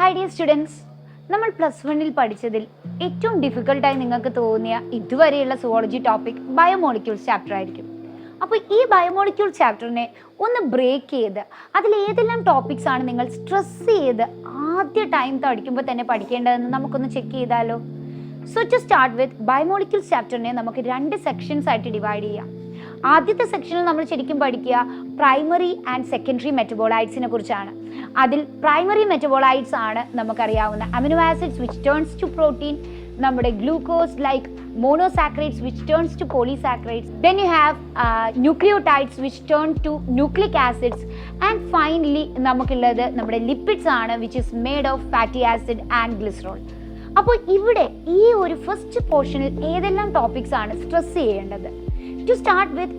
Hi dear students, നമ്മൾ plus വണ്ണിൽ പഠിച്ചതിൽ ഏറ്റവും ഡിഫിക്കൽട്ടായി നിങ്ങൾക്ക് തോന്നിയ ഇതുവരെയുള്ള സുവോളജി ടോപ്പിക് ബയോമോളിക്യൂൾസ് ചാപ്റ്റർ ആയിരിക്കും. അപ്പോൾ ഈ ബയോമോളിക്യൂൾ ചാപ്റ്ററിനെ ഒന്ന് ബ്രേക്ക് ചെയ്ത് അതിൽ ഏതെല്ലാം ടോപ്പിക്സ് ആണ് നിങ്ങൾ സ്ട്രെസ് ചെയ്ത് ആദ്യ ടൈം പഠിക്കുമ്പോൾ തന്നെ പഠിക്കേണ്ടതെന്ന് നമുക്കൊന്ന് ചെക്ക് ചെയ്താലോ. So to start with biomolecules ചാപ്റ്ററിനെ നമുക്ക് 2 സെക്ഷൻസ് ആയിട്ട് ഡിവൈഡ് ചെയ്യാം. ആദ്യത്തെ സെക്ഷനിൽ നമ്മൾ ശരിക്കും പഠിക്കുക പ്രൈമറി ആൻഡ് സെക്കൻഡറി മെറ്റബോളൈറ്റ്സിനെ കുറിച്ചാണ്. അതിൽ പ്രൈമറി മെറ്റബോളൈറ്റ്സ് ആണ് നമുക്കറിയാവുന്ന amino acids which turns to protein, നമ്മുടെ glucose like monosaccharides which turns to polysaccharides, then you have nucleotides which turn to nucleic acids, and finally നമുക്കുള്ളത് നമ്മുടെ ലിപ്പിഡ്സ് ആണ് which is made of fatty acid and glycerol. അപ്പോൾ ഇവിടെ ഈ ഒരു first പോർഷനിൽ ഏതെല്ലാം ടോപ്പിക്സ് ആണ് സ്ട്രെസ് ചെയ്യേണ്ടത്? To start with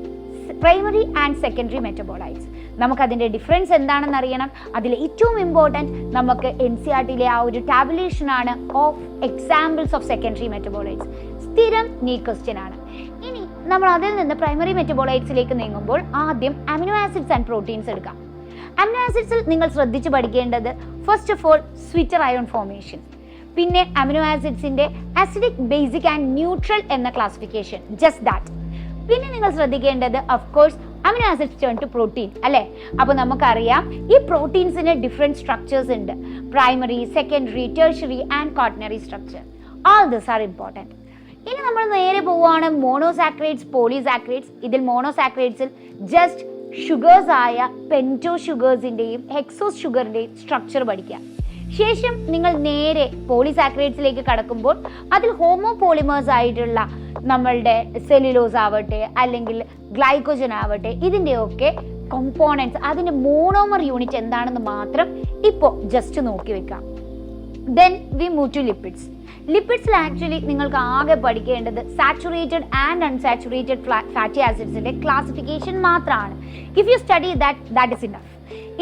primary and secondary metabolites. നമുക്കതിൻ്റെ ഡിഫറൻസ് എന്താണെന്ന് അറിയണം. അതിൽ ഏറ്റവും ഇമ്പോർട്ടൻറ്റ് നമുക്ക് NCERT-ലെ ആ ഒരു ടാബുലേഷനാണ് of examples of secondary metabolites. സ്ഥിരം നീ ക്വസ്റ്റ്യൻ ആണ്. ഇനി നമ്മൾ അതിൽ നിന്ന് പ്രൈമറി മെറ്റബോളൈറ്റ്സിലേക്ക് നീങ്ങുമ്പോൾ ആദ്യം അമിനോ ആസിഡ്സ് ആൻഡ് പ്രോട്ടീൻസ് എടുക്കാം. അമിനോ ആസിഡ്സിൽ നിങ്ങൾ ശ്രദ്ധിച്ച് പഠിക്കേണ്ടത് first of all zwitter ion formation, പിന്നെ അമിനോ ആസിഡ്സിൻ്റെ അസിഡിക്, ബേസിക് ആൻഡ് ന്യൂട്രൽ എന്ന ക്ലാസിഫിക്കേഷൻ, ജസ്റ്റ് ദാറ്റ്. പിന്നെ നിങ്ങൾ ശ്രദ്ധിക്കേണ്ടത് of course amino acids turn to protein അല്ലേ. അപ്പോൾ നമുക്കറിയാം ഈ പ്രോട്ടീൻസിന് ഡിഫറെൻറ്റ് സ്ട്രക്ചേഴ്സ് ഉണ്ട്, primary, secondary, tertiary and quaternary structure. All this are important. ഇനി നമ്മൾ നേരെ പോവുകയാണ് മോണോസാക്രൈഡ്സ്, പോളിസാക്രൈഡ്സ്. ഇതിൽ മോണോസാക്രൈഡ്സിൽ ജസ്റ്റ് ഷുഗേഴ്സ് ആയ പെൻറ്റോ ഷുഗേഴ്സിൻ്റെയും ഹെക്സോസ് ഷുഗറിൻ്റെയും സ്ട്രക്ചർ പഠിക്കുക. ശേഷം നിങ്ങൾ നേരെ പോളിസാക്രൈഡ്സിലേക്ക് കടക്കുമ്പോൾ അതിൽ ഹോമോപോളിമേഴ്സ് ആയിട്ടുള്ള നമ്മളുടെ സെല്ലുലോസ് ആവട്ടെ അല്ലെങ്കിൽ ഗ്ലൈക്കോജൻ ആവട്ടെ, ഇതിൻ്റെയൊക്കെ കോമ്പോണൻസ്, അതിൻ്റെ മോണോമർ യൂണിറ്റ് എന്താണെന്ന് മാത്രം ഇപ്പോൾ ജസ്റ്റ് നോക്കി വെക്കാം. Then we move to lipids. ലിപ്പിഡ്സിൽ ആക്ച്വലി നിങ്ങൾക്ക് ആകെ പഠിക്കേണ്ടത് സാച്ചുറേറ്റഡ് ആൻഡ് അൺസാച്ചുറേറ്റഡ് ഫാറ്റി ആസിഡ്സിൻ്റെ ക്ലാസിഫിക്കേഷൻ മാത്രമാണ്. If you study that is enough.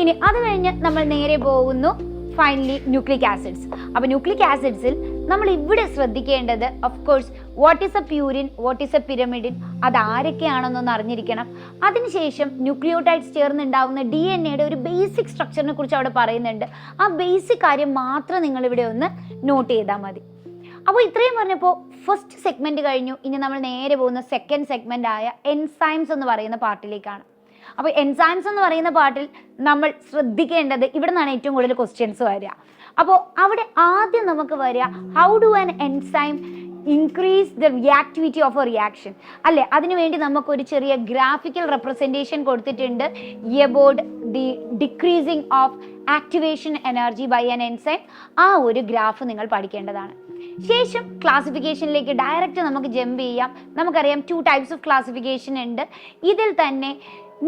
ഇനി അത് കഴിഞ്ഞ് നമ്മൾ നേരെ പോകുന്നു ഫൈനലി ന്യൂക്ലിക് ആസിഡ്സ്. അപ്പോൾ ന്യൂക്ലിക് ആസിഡ്സിൽ നമ്മൾ ഇവിടെ ശ്രദ്ധിക്കേണ്ടത് of course what is a purine, what is a pyrimidine, അത് ആരൊക്കെയാണെന്നൊന്ന് അറിഞ്ഞിരിക്കണം. അതിനുശേഷം ന്യൂക്ലിയോടൈഡ്സ് ചേർന്നുണ്ടാവുന്ന DNA-യുടെ ഒരു ബേസിക് സ്ട്രക്ചറിനെ കുറിച്ച് അവിടെ പറയുന്നുണ്ട്. ആ ബേസിക് കാര്യം മാത്രം നിങ്ങളിവിടെ ഒന്ന് നോട്ട് ചെയ്താൽ മതി. അപ്പോൾ ഇത്രയും പറഞ്ഞപ്പോൾ ഫസ്റ്റ് സെഗ്മെൻറ്റ് കഴിഞ്ഞു. ഇനി നമ്മൾ നേരെ പോകുന്ന സെക്കൻഡ് സെഗ്മെൻ്റ് ആയ എൻസൈംസ് എന്ന് പറയുന്ന പാർട്ടിലേക്കാണ്. അപ്പോൾ എൻസൈംസ് എന്ന് പറയുന്ന പാർട്ടിൽ നമ്മൾ ശ്രദ്ധിക്കേണ്ടത് ഇവിടെ നിന്നാണ് ഏറ്റവും കൂടുതൽ ക്വസ്റ്റ്യൻസ് വരിക. അപ്പോൾ അവിടെ ആദ്യം നമുക്ക് വരിക how do an enzyme increase the reactivity of a reaction അല്ലേ. അതിനുവേണ്ടി നമുക്കൊരു ചെറിയ ഗ്രാഫിക്കൽ റെപ്രസെൻറ്റേഷൻ കൊടുത്തിട്ടുണ്ട് about the decreasing of activation energy by an enzyme. ആ ഒരു ഗ്രാഫ് നിങ്ങൾ പഠിക്കേണ്ടതാണ്. ശേഷം ക്ലാസിഫിക്കേഷനിലേക്ക് ഡയറക്റ്റ് നമുക്ക് ജമ്പ് ചെയ്യാം. നമുക്കറിയാം 2 ടൈപ്സ് ഓഫ് ക്ലാസിഫിക്കേഷൻ ഉണ്ട്. ഇതിൽ തന്നെ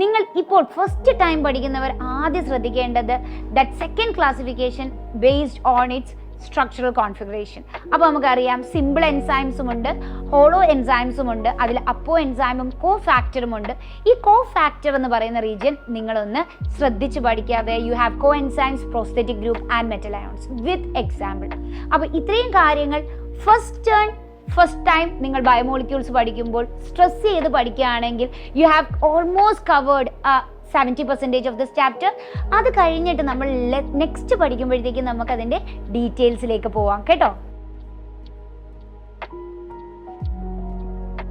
നിങ്ങൾ ഇപ്പോൾ ഫസ്റ്റ് ടൈം പഠിക്കുന്നവർ ആദ്യം ശ്രദ്ധിക്കേണ്ടത് that second classification based on its structural configuration. അപ്പോൾ നമുക്കറിയാം സിമ്പിൾ എൻസൈംസും ഉണ്ട്, ഹോളോ എൻസൈംസും ഉണ്ട്, അതിൽ അപ്പോ എൻസൈമും കോ ഫാക്ടറും ഉണ്ട്. ഈ കോ ഫാക്ടർ എന്ന് പറയുന്ന റീജിയൻ നിങ്ങളൊന്ന് ശ്രദ്ധിച്ച് പഠിക്കാതെ you have co enzymes, prosthetic group and metal ions with example. അപ്പോൾ ഇത്രയും കാര്യങ്ങൾ ഫസ്റ്റ് ടൈം നിങ്ങൾ ബയോമോളിക്യൂൾസ് പഠിക്കുമ്പോൾ സ്ട്രെസ് ചെയ്ത് പഠിക്കുകയാണെങ്കിൽ you have almost covered 70% of this chapter. അത് കഴിഞ്ഞിട്ട് നമ്മൾ നെക്സ്റ്റ് പഠിക്കുമ്പോഴത്തേക്കും നമുക്കതിൻ്റെ ഡീറ്റെയിൽസിലേക്ക് പോവാം കേട്ടോ.